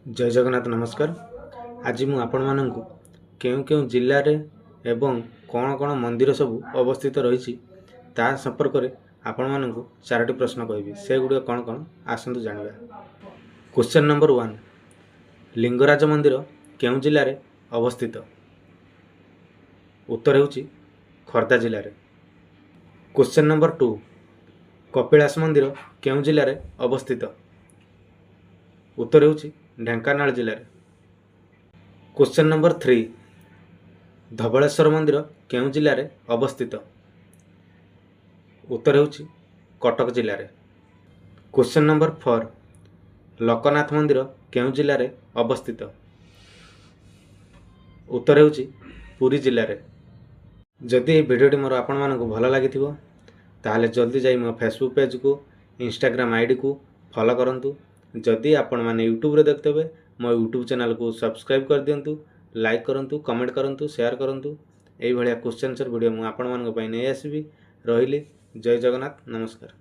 जय जगन्नाथ नमस्कार। आज मु आपण माननकु केउ केउ जिल्ला रे एवं कौन कौन मंदिर सब अवस्थित रही ता संपर्क में आपण माननकु चारोटी प्रश्न कहबी से गुड कौन कौन आसतु जानिबा। क्वेश्चन नंबर 1 लिंगराज मंदिर केउ जिल्ला रे अवस्थित? उत्तर हेउची खोर्धा जिल्ला रे। क्वेश्चन नंबर 2 कपिलास मंदिर केउ जिल्ला रे अवस्थित? उत्तर हेउची ढेंकानाल जिल्ला रे। क्वेश्चन नंबर 3 धवळेश्वर मंदिर केउ जिल्ला रे अवस्थित? उत्तर हेउची कटक जिल्ला रे। क्वेश्चन नंबर 4 लोकनाथ मंदिर केउ जिल्ला रे अवस्थित? उत्तर हेउची पुरी जिल्ला रे। जदि ये वीडियोटी मोर आपण मानकु भल लागिथिबो ताहले जल्दी जाई मो फेसबुक पेज को इंस्टाग्राम आईडी को फॉलो करंतु। जदि आपण माने यूट्यूब रे देखतेबे मो यूट्यूब चैनल को सब्सक्राइब कर दियंतु, लाइक करंतु, कमेंट करंतु, शेयर करंतु। एई भलिया क्वेश्चन आंसर वीडियो मु आपण मानक पई नै आसीबी। रहिली जय जगन्नाथ नमस्कार।